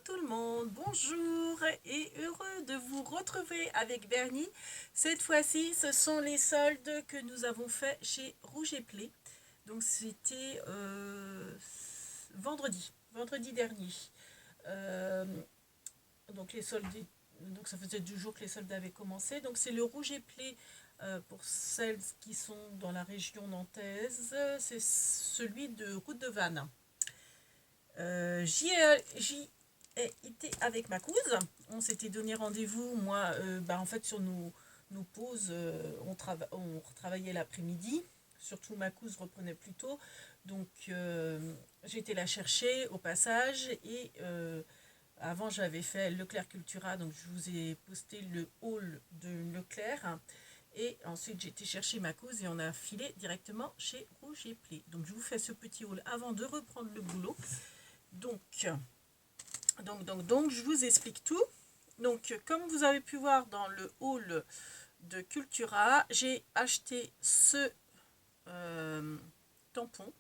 tout le monde, bonjour et heureux de vous retrouver avec Bernie. Cette fois-ci, ce sont les soldes que nous avons fait chez Rouge et Play. Donc c'était vendredi dernier. Euh, donc les soldes, donc ça faisait 2 jours que les soldes avaient commencé. Donc c'est le Rouge et Play pour celles qui sont dans la région nantaise. C'est celui de Route de Vannes. J'y ai été avec ma couse. On s'était donné rendez-vous. Moi, en fait, sur nos pauses, on retravaillait l'après-midi. Surtout, ma couse reprenait plus tôt. Donc, j'ai été la chercher au passage. Et avant, j'avais fait Leclerc Cultura. Donc, je vous ai posté le haul de Leclerc. Et ensuite, j'ai été chercher ma couse et on a filé directement chez Rouge et Play. Donc, je vous fais ce petit haul avant de reprendre le boulot. Donc, je vous explique tout. Donc, comme vous avez pu voir dans le haul de Cultura, j'ai acheté ce tampon.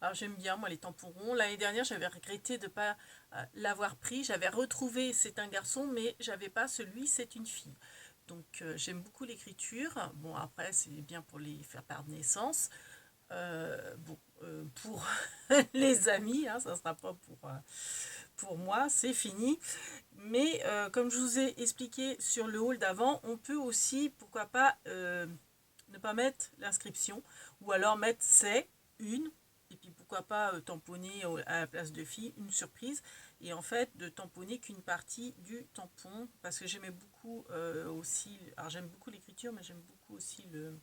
Alors, j'aime bien, moi, les tampons ronds. L'année dernière, j'avais regretté de ne pas l'avoir pris. J'avais retrouvé, c'est un garçon, mais j'avais pas celui, c'est une fille. Donc, j'aime beaucoup l'écriture. Bon, après, c'est bien pour les faire par naissance. Pour les amis, hein, ça ne sera pas pour moi, c'est fini. Mais comme je vous ai expliqué sur le haul d'avant, on peut aussi, pourquoi pas, ne pas mettre l'inscription, ou alors mettre c'est une, et puis pourquoi pas tamponner à la place de fille une surprise, et en fait de tamponner qu'une partie du tampon, parce que j'aimais beaucoup aussi, alors j'aime beaucoup l'écriture, mais j'aime beaucoup aussi le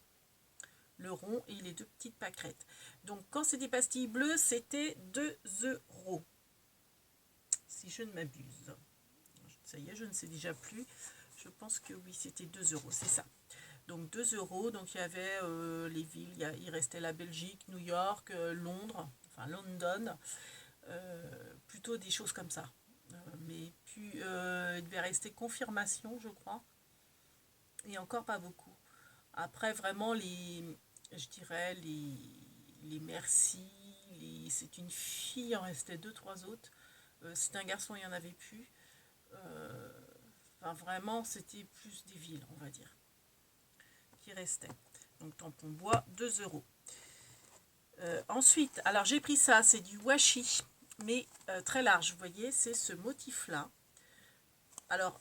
rond et les 2 petites pâquerettes. Donc quand c'est des pastilles bleues, c'était 2 €. Si je ne m'abuse. Ça y est, je ne sais déjà plus. Je pense que oui, c'était 2 €, c'est ça. Donc 2 €, donc il y avait les villes, il restait la Belgique, New York, Londres, enfin London, plutôt des choses comme ça. Mais puis il devait rester confirmation, je crois, et encore pas beaucoup. Après, vraiment, je dirais, les merci, c'est une fille, il en restait 2, 3 autres. C'est un garçon, il n'y en avait plus. Enfin, vraiment, c'était plus des villes, on va dire, qui restaient. Donc, tampon bois, 2 €. Ensuite, alors j'ai pris ça, c'est du washi, mais très large, vous voyez, c'est ce motif-là. Alors,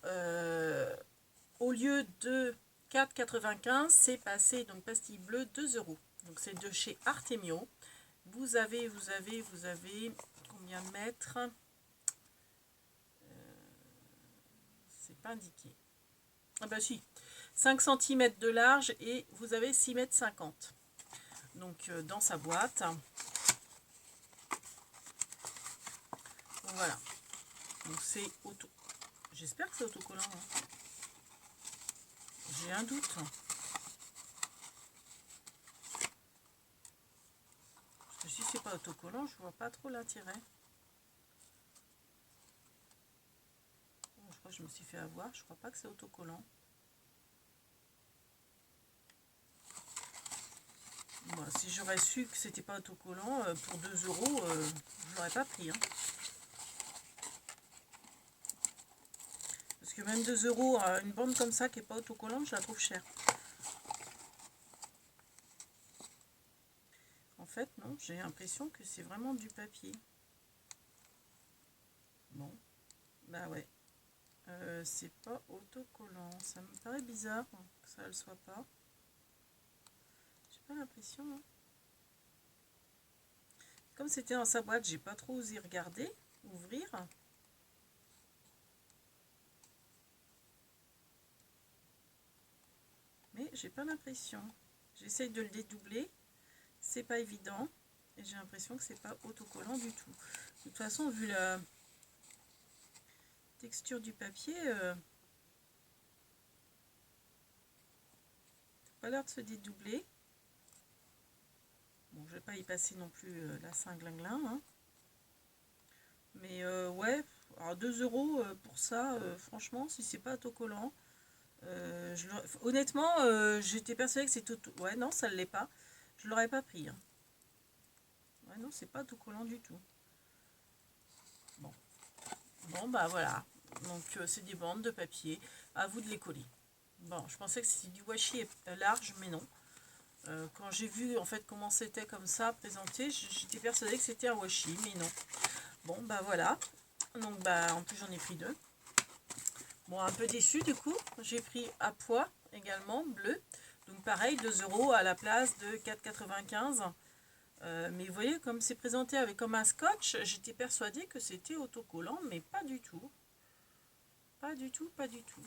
au lieu de 4,95, c'est passé, donc pastille bleue, 2 €. Donc c'est de chez Artemio. Vous avez combien de mètres? C'est pas indiqué. Ah bah si, 5 cm de large et vous avez 6,50 m. Donc dans sa boîte. Voilà. Donc c'est auto. J'espère que c'est autocollant. Hein. J'ai un doute. Parce que si c'est pas autocollant, je vois pas trop l'intérêt. Bon, je crois que je me suis fait avoir. Je crois pas que c'est autocollant. Bon, si j'aurais su que c'était pas autocollant, pour 2 €, je l'aurais pas pris. Hein. Parce que même 2 €, une bande comme ça qui n'est pas autocollante, je la trouve chère. En fait, non, j'ai l'impression que c'est vraiment du papier. Bon, bah ouais. C'est pas autocollant. Ça me paraît bizarre que ça ne le soit pas. J'ai pas l'impression. Hein. Comme c'était dans sa boîte, j'ai pas trop osé regarder, ouvrir. Mais j'ai pas l'impression. J'essaye de le dédoubler. C'est pas évident. Et j'ai l'impression que c'est pas autocollant du tout. De toute façon, vu la texture du papier, pas l'air de se dédoubler. Bon, je vais pas y passer non plus la cinglinglin. Hein. Mais ouais, alors 2 € pour ça, franchement, si c'est pas autocollant. Honnêtement, j'étais persuadée que c'était auto. Ouais, non, ça ne l'est pas. Je l'aurais pas pris. Hein. Ouais, non, c'est pas autocollant du tout. Bon, Bon, bah voilà. Donc, c'est des bandes de papier. À vous de les coller. Bon, je pensais que c'était du washi large, mais non. Quand j'ai vu en fait comment c'était comme ça présenté, j'étais persuadée que c'était un washi, mais non. Bon, bah voilà. Donc, bah en plus, j'en ai pris 2. Bon, un peu déçu du coup. J'ai pris à pois également, bleu. Donc, pareil, 2 € à la place de 4,95 €. Mais vous voyez, comme c'est présenté avec comme un scotch, j'étais persuadée que c'était autocollant, mais pas du tout. Pas du tout, pas du tout.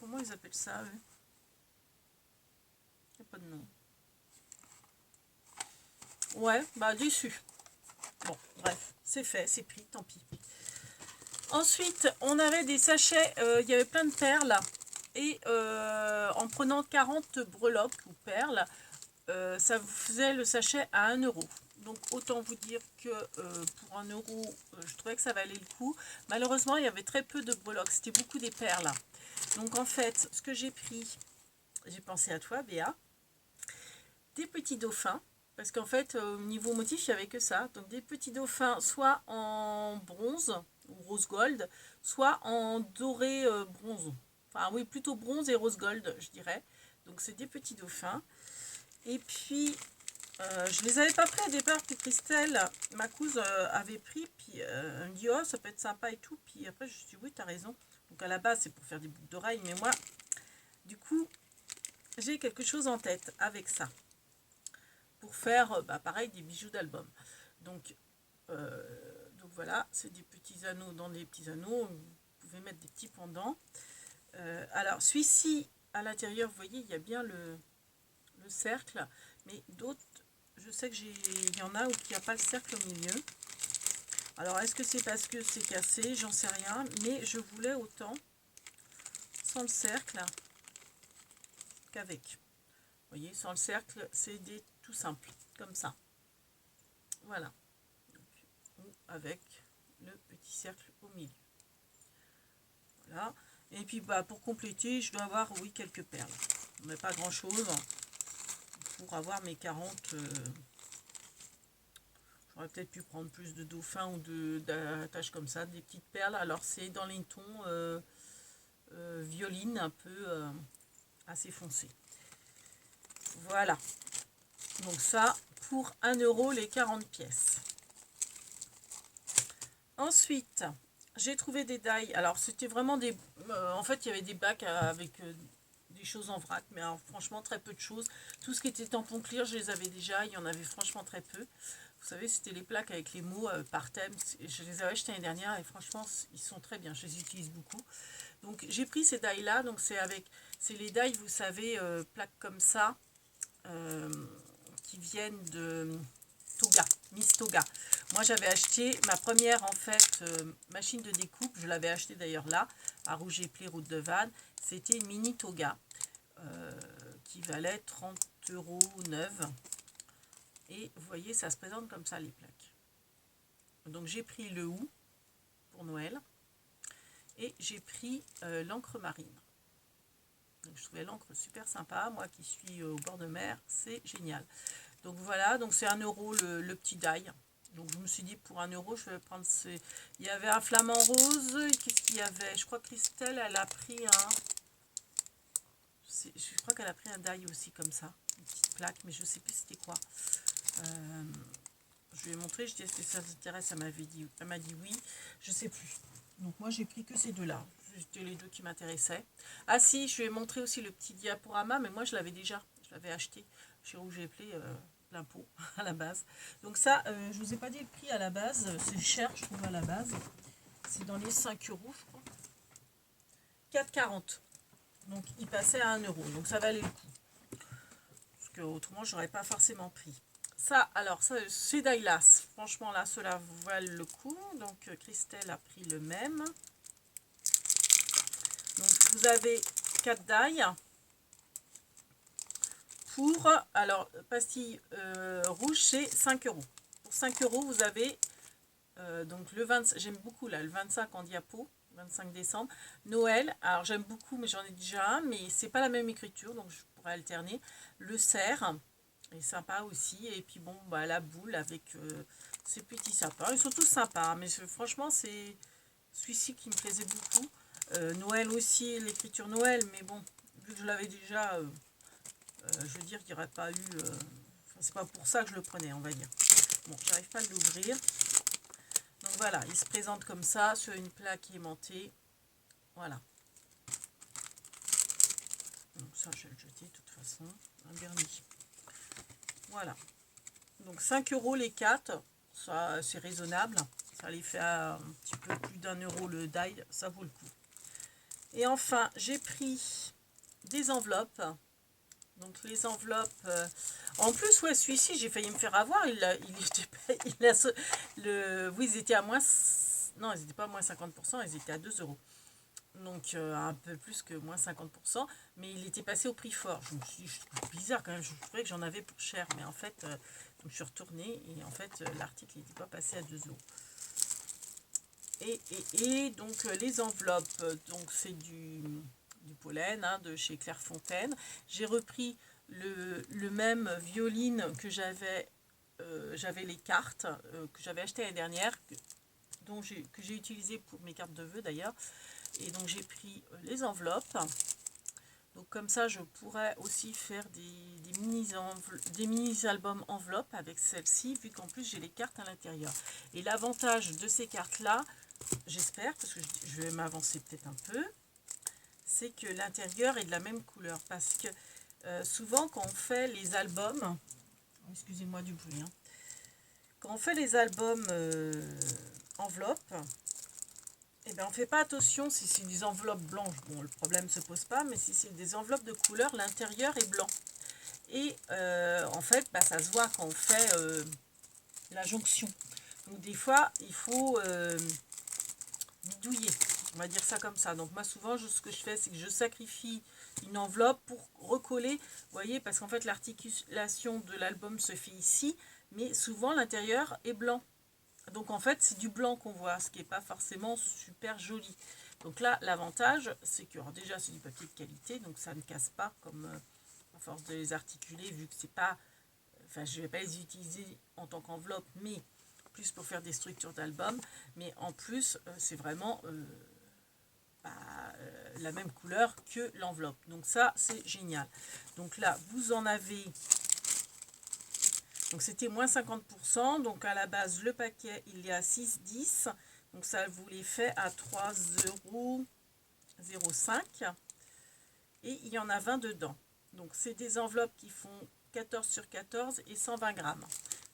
Comment ils appellent ça, eux? Il n'y a pas de nom. Ouais, bah déçu. Bon, bref, c'est fait, c'est pris, tant pis. Ensuite, on avait des sachets, il y avait plein de perles. Et en prenant 40 breloques ou perles, ça vous faisait le sachet à 1 €. Donc autant vous dire que pour 1 €, je trouvais que ça valait le coup. Malheureusement, il y avait très peu de breloques, c'était beaucoup des perles. Donc en fait, ce que j'ai pris, j'ai pensé à toi Béa, des petits dauphins. Parce qu'en fait, au niveau motif, il n'y avait que ça. Donc des petits dauphins, soit en bronze ou rose gold, soit en doré bronze. Enfin oui, plutôt bronze et rose gold, je dirais. Donc c'est des petits dauphins. Et puis, je les avais pas pris au départ, puis Christelle, ma cousine, avait pris, puis elle me dit, oh, ça peut être sympa et tout. Puis après, je me suis dit, oui, t'as raison. Donc à la base, c'est pour faire des boucles d'oreilles, mais moi, du coup, j'ai quelque chose en tête avec ça. Pour faire, bah, pareil, des bijoux d'album. Donc voilà, c'est des petits anneaux dans des petits anneaux. Vous pouvez mettre des petits pendants. Alors, celui-ci, à l'intérieur, vous voyez, il y a bien le cercle, mais d'autres, je sais que il y en a où il n'y a pas le cercle au milieu. Alors, est-ce que c'est parce que c'est cassé? J'en sais rien, mais je voulais autant sans le cercle qu'avec. Vous voyez, sans le cercle, c'est des tout simple, comme ça. Voilà. Donc, ou avec le petit cercle au milieu. Voilà. Et puis, bah, pour compléter, je dois avoir, oui, quelques perles. Mais pas grand-chose pour avoir mes 40... J'aurais peut-être pu prendre plus de dauphins ou d'attaches comme ça, des petites perles. Alors, c'est dans les tons violine, un peu assez foncé. Voilà. Donc ça, pour 1 € les 40 pièces. Ensuite, j'ai trouvé des die. Alors, c'était vraiment des... en fait, il y avait des bacs avec des choses en vrac. Mais alors, franchement, très peu de choses. Tout ce qui était tampon clear, je les avais déjà. Il y en avait franchement très peu. Vous savez, c'était les plaques avec les mots par thème. Je les avais achetées l'année dernière et franchement, ils sont très bien. Je les utilise beaucoup. Donc, j'ai pris ces die-là. Donc, c'est les die, vous savez, plaques comme ça, qui viennent de Toga, Miss Toga. Moi, j'avais acheté ma première, en fait, machine de découpe. Je l'avais acheté d'ailleurs là, à Rouget-Play, route de Vannes. C'était une mini Toga, qui valait 30 € neuve. Et vous voyez, ça se présente comme ça, les plaques. Donc, j'ai pris le hou pour Noël. Et j'ai pris l'encre marine. Donc, je trouvais l'encre super sympa. Moi qui suis au bord de mer, c'est génial. Donc voilà, donc c'est 1 € le petit die. Donc je me suis dit pour 1 €, je vais prendre ces... Il y avait un flamant rose. Qu'est-ce qu'il y avait? Je crois que Christelle, elle a pris un... Je crois qu'elle a pris un die aussi comme ça. Une petite plaque, mais je ne sais plus c'était quoi. Je lui ai montré, je dis est-ce que ça t'intéresse? Elle m'a dit oui, je sais plus. Donc moi j'ai pris que ces deux-là. C'était les deux qui m'intéressaient. Ah si, je lui ai montré aussi le petit diaporama, mais moi je l'avais déjà. Je l'avais acheté chez Rouget-Play, plein pot à la base. Donc ça, je vous ai pas dit le prix à la base. C'est cher, je trouve, à la base. C'est dans les 5 €, je crois. 4,40. Donc il passait à 1 €. Donc ça valait le coup. Parce que autrement, j'aurais pas forcément pris. Ça, alors, ça, c'est Dailas. Franchement, là, cela valent le coup. Donc, Christelle a pris le même. Donc, vous avez 4 die. Pour, alors, pastille rouge, c'est 5 €. Pour 5 €, vous avez, donc, le 20, j'aime beaucoup, là, le 25 en diapo, 25 décembre. Noël, alors, j'aime beaucoup, mais j'en ai déjà un, mais c'est pas la même écriture, donc je pourrais alterner. Le cerf est sympa aussi. Et puis bon, bah, la boule avec ces petits sapins. Ils sont tous sympas, mais franchement, c'est celui-ci qui me plaisait beaucoup. Noël aussi, l'écriture Noël, mais bon, vu que je l'avais déjà, je veux dire qu'il n'y aurait pas eu... c'est pas pour ça que je le prenais, on va dire. Bon, j'arrive pas à l'ouvrir. Donc voilà, il se présente comme ça, sur une plaque aimantée. Voilà. Donc ça, je vais le jeter de toute façon. Un vernis. Voilà. Donc 5 € les 4. Ça, c'est raisonnable. Ça les fait un petit peu plus d'1 € le die. Ça vaut le coup. Et enfin, j'ai pris des enveloppes. Donc les enveloppes... En plus, ouais, celui-ci, j'ai failli me faire avoir. Il était oui, ils étaient à moins... Non, ils n'étaient pas à moins 50%, ils étaient à 2 €. Donc un peu plus que moins 50%, mais il était passé au prix fort. Je me suis dit, c'est bizarre quand même, je trouvais que j'en avais pour cher, mais en fait, donc je suis retournée et en fait, l'article n'était pas passé à 2 €. Et donc les enveloppes, donc c'est du pollen hein, de chez Clairefontaine. J'ai repris le même violine que j'avais les cartes que j'avais achetées l'année dernière, que j'ai utilisé pour mes cartes de vœux d'ailleurs. Et donc j'ai pris les enveloppes. Donc comme ça je pourrais aussi faire des mini albums enveloppes avec celle-ci, vu qu'en plus j'ai les cartes à l'intérieur. Et l'avantage de ces cartes là, j'espère, parce que je vais m'avancer peut-être un peu, c'est que l'intérieur est de la même couleur. Parce que souvent quand on fait les albums, excusez-moi du bruit, hein, quand on fait les albums enveloppes, eh bien, on ne fait pas attention si c'est des enveloppes blanches. Bon, le problème ne se pose pas, mais si c'est des enveloppes de couleur, l'intérieur est blanc. Et en fait, bah, ça se voit quand on fait la jonction. Donc des fois, il faut bidouiller. On va dire ça comme ça. Donc moi, souvent, ce que je fais, c'est que je sacrifie une enveloppe pour recoller. Vous voyez, parce qu'en fait, l'articulation de l'album se fait ici, mais souvent, l'intérieur est blanc. Donc en fait c'est du blanc qu'on voit, ce qui n'est pas forcément super joli. Donc là l'avantage c'est que déjà c'est du papier de qualité, donc ça ne casse pas comme à force de les articuler, vu que c'est pas, enfin je ne vais pas les utiliser en tant qu'enveloppe, mais plus pour faire des structures d'album. Mais en plus c'est vraiment la même couleur que l'enveloppe. Donc ça c'est génial. Donc là vous en avez... Donc c'était moins 50%, donc à la base le paquet il est à 6,10, donc ça vous les fait à 3,05 € et il y en a 20 dedans. Donc c'est des enveloppes qui font 14 sur 14 et 120 grammes.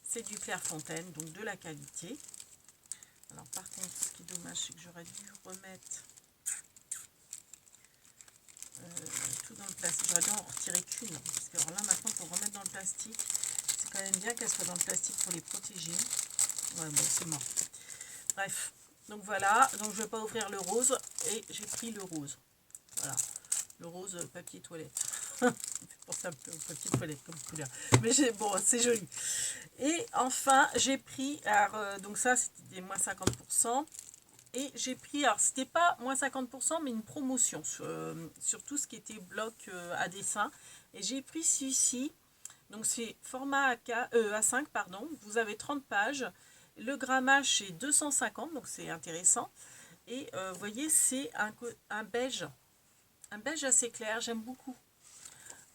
C'est du Clairefontaine, donc de la qualité. Alors par contre ce qui est dommage c'est que j'aurais dû remettre tout dans le plastique, j'aurais dû en retirer qu'une, parce que alors là maintenant pour remettre dans le plastique, c'est quand même bien qu'elle soit dans le plastique pour les protéger. Ouais bon c'est mort. Bref, donc voilà, donc je ne vais pas ouvrir le rose et j'ai pris le rose. Voilà, le rose papier toilette. Je pense un peu au papier toilette comme couleur. Mais bon, c'est joli. Et enfin, j'ai pris, alors, donc ça c'était des moins 50%. Et j'ai pris, alors c'était pas moins 50%, mais une promotion sur tout ce qui était bloc à dessin. Et j'ai pris celui-ci. Donc c'est format A5, pardon. Vous avez 30 pages. Le grammage c'est 250, donc c'est intéressant. Et vous voyez, c'est un beige assez clair, j'aime beaucoup.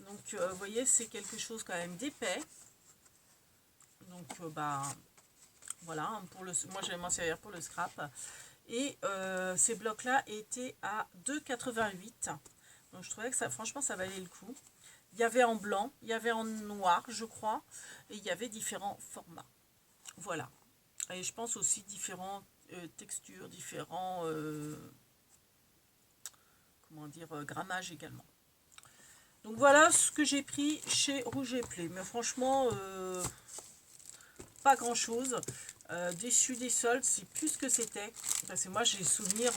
Donc vous voyez, c'est quelque chose quand même d'épais. Donc bah voilà, moi je vais m'en servir pour le scrap. Et ces blocs là étaient à 2,88. Donc je trouvais que ça, franchement, ça valait le coup. Il y avait en blanc, il y avait en noir, je crois, et il y avait différents formats. Voilà. Et je pense aussi différentes textures, différents comment dire, grammages également. Donc voilà ce que j'ai pris chez Rouge et Play. Mais franchement, pas grand chose. Déçu des soldes, c'est plus ce que c'était. Parce que moi j'ai souvenir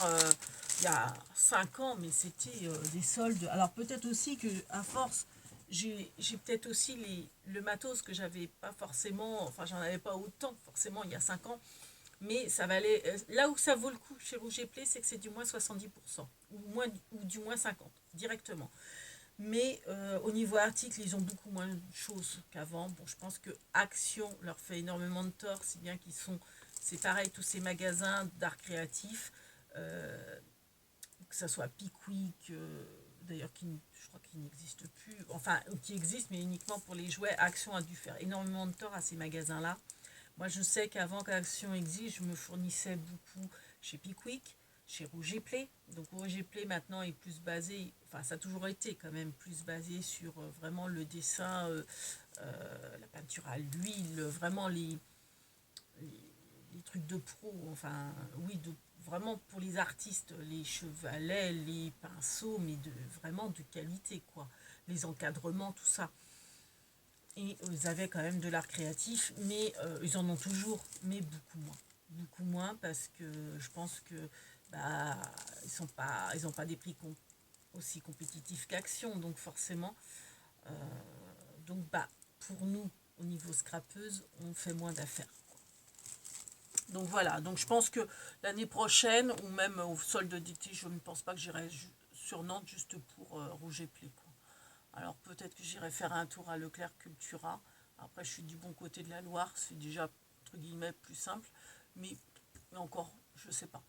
il y a 5 ans, mais c'était des soldes. Alors peut-être aussi que à force, j'ai peut-être aussi le matos que j'avais pas forcément, enfin j'en avais pas autant forcément il y a 5 ans. Mais ça valait, là où ça vaut le coup chez Rouge et Play, c'est que c'est du moins 70%, ou du moins 50% directement. Mais au niveau article, ils ont beaucoup moins de choses qu'avant. Bon, je pense que Action leur fait énormément de tort, si bien qu'ils sont, c'est pareil, tous ces magasins d'art créatif, que ça soit Pickwick, d'ailleurs je crois qu'il n'existe plus, enfin qui existe mais uniquement pour les jouets. Action a dû faire énormément de tort à ces magasins-là. Moi je sais qu'avant qu'Action existe, je me fournissais beaucoup chez Pickwick, chez Rouge et Play. Donc Rouge et Play maintenant est plus basé, enfin ça a toujours été quand même plus basé sur vraiment le dessin, la peinture à l'huile, vraiment les trucs de pro, enfin oui, vraiment pour les artistes, les chevalets, les pinceaux, mais vraiment de qualité, quoi. Les encadrements, tout ça. Et ils avaient quand même de l'art créatif, mais ils en ont toujours, mais beaucoup moins. Beaucoup moins parce que je pense que bah, ils ont pas des prix aussi compétitifs qu'Action, donc forcément. euh, donc bah, pour nous, au niveau scrapeuse, on fait moins d'affaires. Donc voilà, donc je pense que l'année prochaine, ou même au solde d'été, je ne pense pas que j'irai sur Nantes juste pour Rouge et Play, quoi. Alors peut-être que j'irai faire un tour à Leclerc Cultura. Après, je suis du bon côté de la Loire, c'est déjà, entre guillemets, plus simple. Mais encore, je ne sais pas.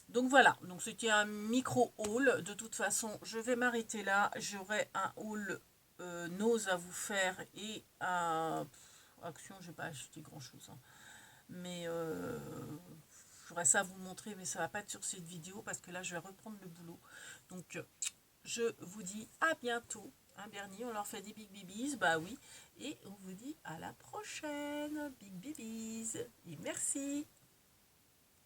Donc voilà, donc c'était un micro-haul. De toute façon, je vais m'arrêter là. J'aurai un haul nose à vous faire et un... Action, je n'ai pas acheté grand-chose, hein. Mais j'aurais ça à vous montrer, mais ça va pas être sur cette vidéo parce que là je vais reprendre le boulot. Donc je vous dis à bientôt. Hein, Bernie, on leur fait des big babies, bah oui. Et on vous dit à la prochaine, big babies. Et merci.